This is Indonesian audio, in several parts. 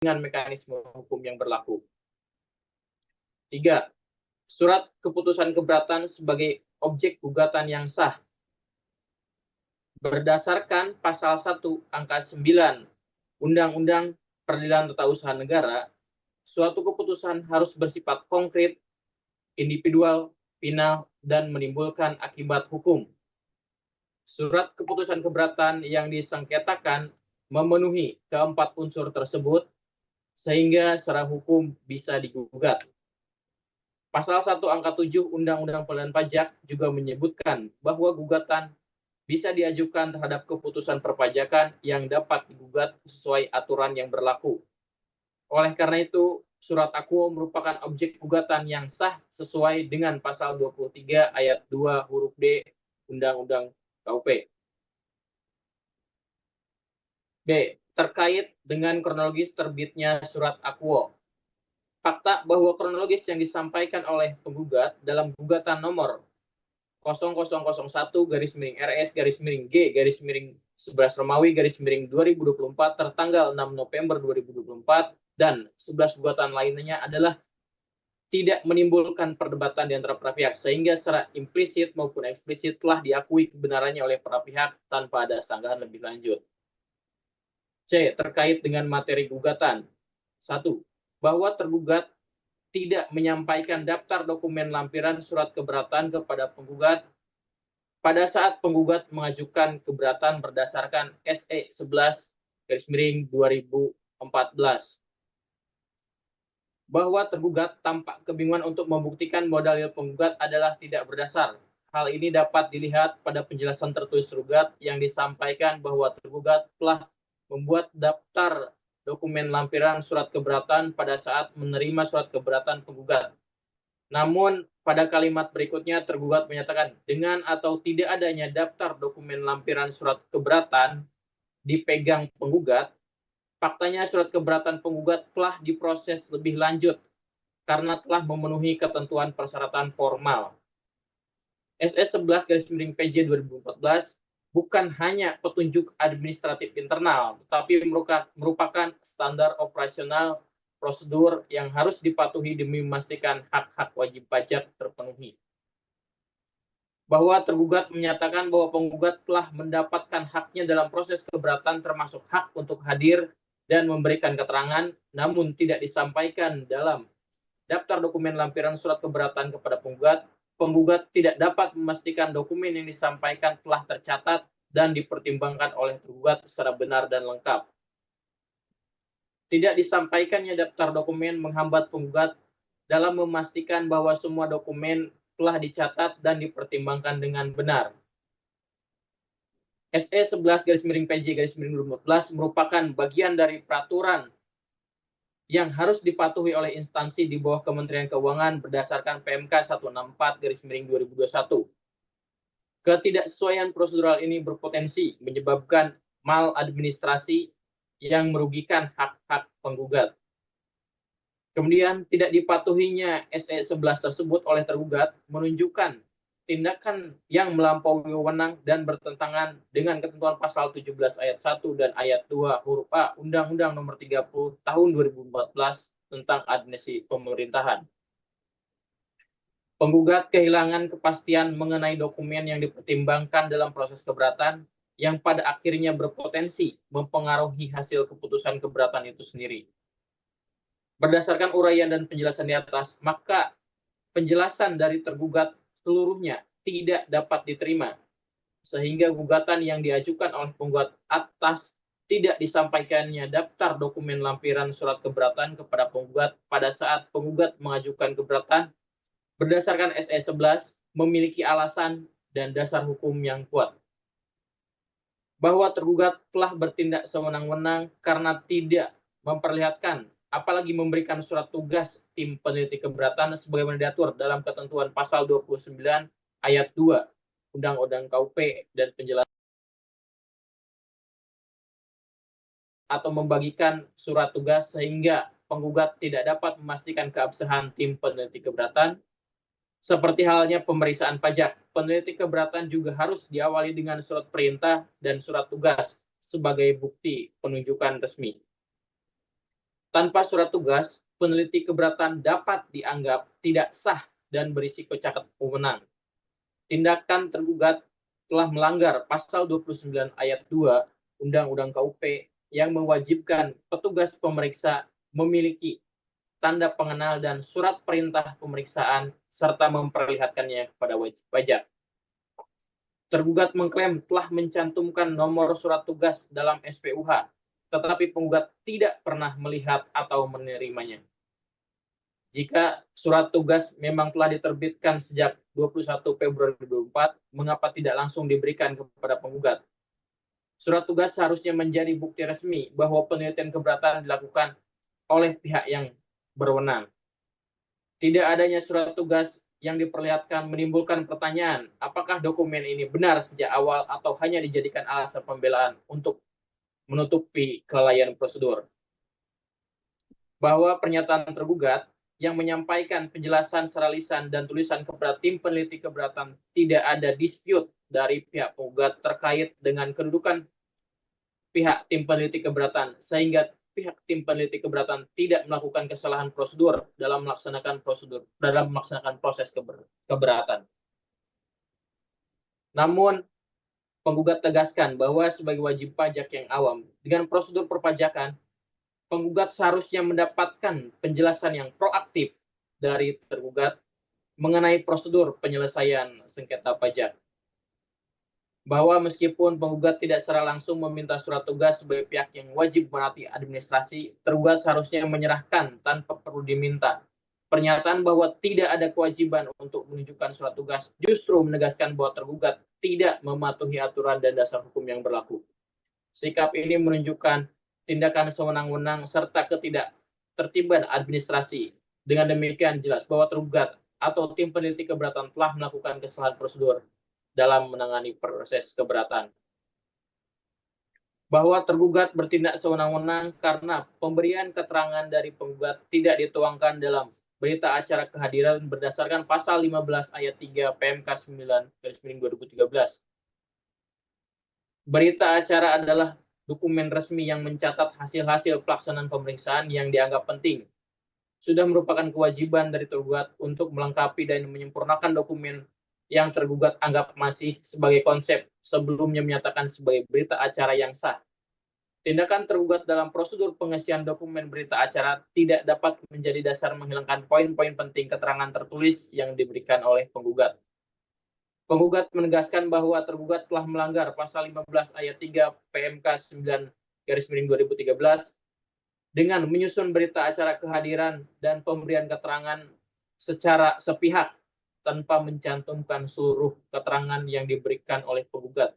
dengan mekanisme hukum yang berlaku. 3. Surat keputusan keberatan sebagai objek gugatan yang sah. Berdasarkan pasal 1 angka 9 Undang-Undang Peradilan Tata Usaha Negara, suatu keputusan harus bersifat konkret, individual, final, dan menimbulkan akibat hukum. Surat keputusan keberatan yang disengketakan memenuhi keempat unsur tersebut sehingga secara hukum bisa digugat. Pasal 1 angka 7 Undang-Undang Pengadaan Pajak juga menyebutkan bahwa gugatan bisa diajukan terhadap keputusan perpajakan yang dapat digugat sesuai aturan yang berlaku. Oleh karena itu, surat akuo merupakan objek gugatan yang sah sesuai dengan pasal 23 ayat 2 huruf D Undang-Undang KUP. B. Terkait dengan kronologis terbitnya surat akuo. Fakta bahwa kronologis yang disampaikan oleh penggugat dalam gugatan nomor 0001-RS-G-11 Romawi-2024 tertanggal 6 November 2024 dan 11 gugatan lainnya adalah tidak menimbulkan perdebatan di antara para pihak sehingga secara implisit maupun eksplisit telah diakui kebenarannya oleh para pihak tanpa ada sanggahan lebih lanjut. C. Terkait dengan materi gugatan. 1. Bahwa tergugat tidak menyampaikan daftar dokumen lampiran surat keberatan kepada penggugat pada saat penggugat mengajukan keberatan berdasarkan SE 11-2014. Bahwa tergugat tampak kebingungan untuk membuktikan bahwa dalil penggugat adalah tidak berdasar. Hal ini dapat dilihat pada penjelasan tertulis tergugat yang disampaikan bahwa tergugat telah membuat daftar dokumen lampiran surat keberatan pada saat menerima surat keberatan penggugat. Namun, pada kalimat berikutnya tergugat menyatakan dengan atau tidak adanya daftar dokumen lampiran surat keberatan dipegang penggugat, faktanya surat keberatan penggugat telah diproses lebih lanjut karena telah memenuhi ketentuan persyaratan formal. SE 11-PJ 2014 bukan hanya petunjuk administratif internal, tetapi merupakan standar operasional prosedur yang harus dipatuhi demi memastikan hak-hak wajib pajak terpenuhi. Bahwa tergugat menyatakan bahwa penggugat telah mendapatkan haknya dalam proses keberatan termasuk hak untuk hadir dan memberikan keterangan, namun tidak disampaikan dalam daftar dokumen lampiran surat keberatan kepada penggugat, penggugat tidak dapat memastikan dokumen yang disampaikan telah tercatat dan dipertimbangkan oleh tergugat secara benar dan lengkap. Tidak disampaikannya daftar dokumen menghambat penggugat dalam memastikan bahwa semua dokumen telah dicatat dan dipertimbangkan dengan benar. SE 11-PJ-2014 merupakan bagian dari peraturan yang harus dipatuhi oleh instansi di bawah Kementerian Keuangan berdasarkan PMK 164-2021. Ketidaksesuaian prosedural ini berpotensi menyebabkan maladministrasi yang merugikan hak-hak penggugat. Kemudian, tidak dipatuhinya SE 11 tersebut oleh tergugat menunjukkan tindakan yang melampaui wewenang dan bertentangan dengan ketentuan pasal 17 ayat 1 dan ayat 2 huruf A Undang-Undang Nomor 30 Tahun 2014 tentang administrasi pemerintahan. Penggugat kehilangan kepastian mengenai dokumen yang dipertimbangkan dalam proses keberatan yang pada akhirnya berpotensi mempengaruhi hasil keputusan keberatan itu sendiri. Berdasarkan uraian dan penjelasan di atas, maka penjelasan dari tergugat seluruhnya tidak dapat diterima, sehingga gugatan yang diajukan oleh penggugat atas tidak disampaikannya daftar dokumen lampiran surat keberatan kepada penggugat pada saat penggugat mengajukan keberatan berdasarkan SE 11 memiliki alasan dan dasar hukum yang kuat. Bahwa tergugat telah bertindak sewenang-wenang karena tidak memperlihatkan apalagi memberikan surat tugas tim peneliti keberatan sebagaimana diatur dalam ketentuan pasal 29 ayat 2 Undang-Undang KUP dan penjelasan atau membagikan surat tugas sehingga penggugat tidak dapat memastikan keabsahan tim peneliti keberatan. Seperti halnya pemeriksaan pajak, peneliti keberatan juga harus diawali dengan surat perintah dan surat tugas sebagai bukti penunjukan resmi. Tanpa surat tugas, peneliti keberatan dapat dianggap tidak sah dan berisiko cacat wewenang. Tindakan tergugat telah melanggar pasal 29 ayat 2 Undang-Undang KUP yang mewajibkan petugas pemeriksa memiliki tanda pengenal dan surat perintah pemeriksaan serta memperlihatkannya kepada wajib pajak. Tergugat mengklaim telah mencantumkan nomor surat tugas dalam SPUH, tetapi penggugat tidak pernah melihat atau menerimanya. Jika surat tugas memang telah diterbitkan sejak 21 Februari 2024, mengapa tidak langsung diberikan kepada penggugat? Surat tugas seharusnya menjadi bukti resmi bahwa penelitian keberatan dilakukan oleh pihak yang berwenang. Tidak adanya surat tugas yang diperlihatkan menimbulkan pertanyaan, apakah dokumen ini benar sejak awal atau hanya dijadikan alasan pembelaan untuk menutupi kelalaian prosedur. Bahwa pernyataan tergugat yang menyampaikan penjelasan secara lisan dan tulisan kepada tim peneliti keberatan tidak ada dispute dari pihak penggugat terkait dengan kedudukan pihak tim peneliti keberatan, sehingga pihak tim peneliti keberatan tidak melakukan kesalahan prosedur dalam melaksanakan proses keberatan. Namun, penggugat tegaskan bahwa sebagai wajib pajak yang awam dengan prosedur perpajakan, penggugat seharusnya mendapatkan penjelasan yang proaktif dari tergugat mengenai prosedur penyelesaian sengketa pajak. Bahwa meskipun penggugat tidak secara langsung meminta surat tugas sebagai pihak yang wajib menaati administrasi, tergugat seharusnya menyerahkan tanpa perlu diminta. Pernyataan bahwa tidak ada kewajiban untuk menunjukkan surat tugas justru menegaskan bahwa tergugat tidak mematuhi aturan dan dasar hukum yang berlaku. Sikap ini menunjukkan tindakan sewenang-wenang serta ketidaktertiban administrasi. Dengan demikian jelas bahwa tergugat atau tim peneliti keberatan telah melakukan kesalahan prosedur dalam menangani proses keberatan. Bahwa tergugat bertindak sewenang-wenang karena pemberian keterangan dari penggugat tidak dituangkan dalam berita acara kehadiran berdasarkan pasal 15 ayat 3 PMK 9/2013. Berita acara adalah dokumen resmi yang mencatat hasil-hasil pelaksanaan pemeriksaan yang dianggap penting. Sudah merupakan kewajiban dari tergugat untuk melengkapi dan menyempurnakan dokumen yang tergugat anggap masih sebagai konsep sebelumnya menyatakan sebagai berita acara yang sah. Tindakan tergugat dalam prosedur pengisian dokumen berita acara tidak dapat menjadi dasar menghilangkan poin-poin penting keterangan tertulis yang diberikan oleh penggugat. Penggugat menegaskan bahwa tergugat telah melanggar pasal 15 ayat 3 PMK 9/2013 dengan menyusun berita acara kehadiran dan pemberian keterangan secara sepihak tanpa mencantumkan seluruh keterangan yang diberikan oleh penggugat.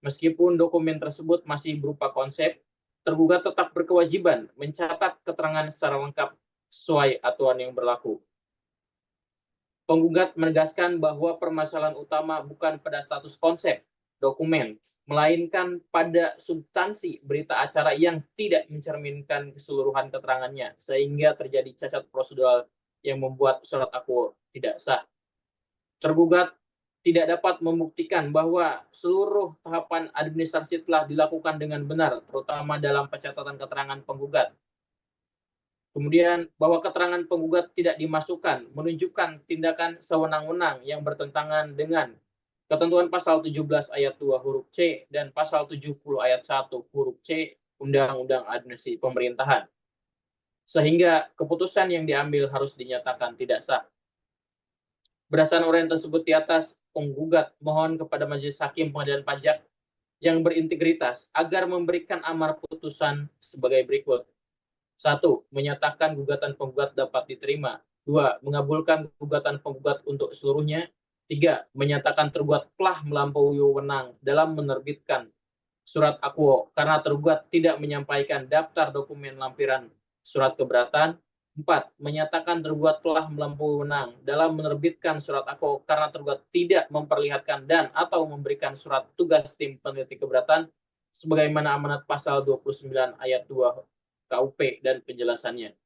Meskipun dokumen tersebut masih berupa konsep, tergugat tetap berkewajiban mencatat keterangan secara lengkap sesuai aturan yang berlaku. Penggugat menegaskan bahwa permasalahan utama bukan pada status konsep dokumen, melainkan pada substansi berita acara yang tidak mencerminkan keseluruhan keterangannya, sehingga terjadi cacat prosedural yang membuat surat akuo tidak sah. Tergugat tidak dapat membuktikan bahwa seluruh tahapan administrasi telah dilakukan dengan benar, terutama dalam pencatatan keterangan penggugat. Kemudian bahwa keterangan penggugat tidak dimasukkan menunjukkan tindakan sewenang-wenang yang bertentangan dengan ketentuan pasal 17 ayat 2 huruf C dan pasal 70 ayat 1 huruf C Undang-Undang Administrasi Pemerintahan. Sehingga keputusan yang diambil harus dinyatakan tidak sah. Berdasarkan uraian tersebut di atas, penggugat mohon kepada Majelis Hakim Pengadilan Pajak yang berintegritas agar memberikan amar putusan sebagai berikut. 1. Menyatakan gugatan penggugat dapat diterima. 2. Mengabulkan gugatan penggugat untuk seluruhnya. 3. Menyatakan tergugat telah melampaui wewenang dalam menerbitkan surat akuo karena tergugat tidak menyampaikan daftar dokumen lampiran surat keberatan. 4. Menyatakan tergugat telah melampaui wewenang dalam menerbitkan surat akuo karena tergugat tidak memperlihatkan dan atau memberikan surat tugas tim peneliti keberatan sebagaimana amanat pasal 29 ayat 2 KUP dan penjelasannya.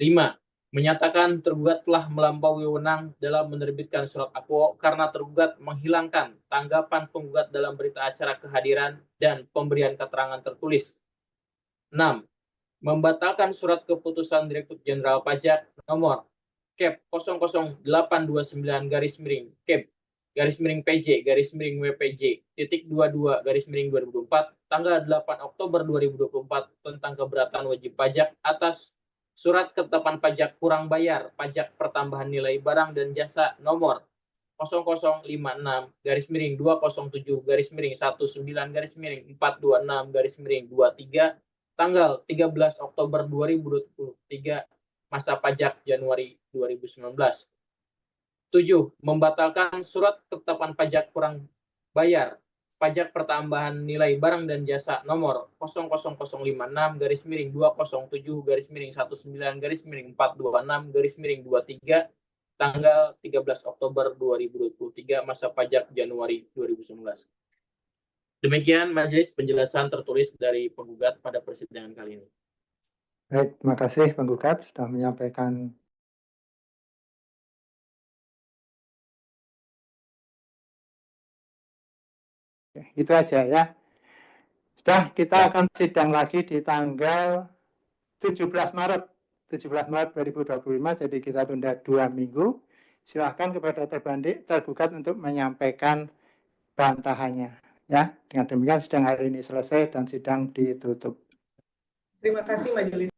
5. Menyatakan tergugat telah melampaui wewenang dalam menerbitkan surat akuo karena tergugat menghilangkan tanggapan penggugat dalam berita acara kehadiran dan pemberian keterangan tertulis. 6. membatalkan surat keputusan Direktur Jenderal Pajak nomor Kep 00829-Kep-PJ-WPJ-2024 tanggal 8 Oktober 2024 tentang keberatan wajib pajak atas surat ketetapan pajak kurang bayar pajak pertambahan nilai barang dan jasa nomor 0056-219-426-23 tanggal 13 Oktober 2023 masa pajak Januari 2019. 7. Membatalkan surat ketetapan pajak kurang bayar pajak pertambahan nilai barang dan jasa nomor 00056-207-19-426-23 tanggal 13 Oktober 2023 masa pajak Januari 2019. Demikian majelis penjelasan tertulis dari penggugat pada persidangan kali ini. Baik, terima kasih penggugat sudah menyampaikan. Itu aja ya. Sudah, kita akan sidang lagi di tanggal 17 Maret 2025, jadi kita tunda 2 minggu. Silahkan kepada tergugat untuk menyampaikan bantahannya. Ya, dengan demikian sidang hari ini selesai dan sidang ditutup. Terima kasih Majelis.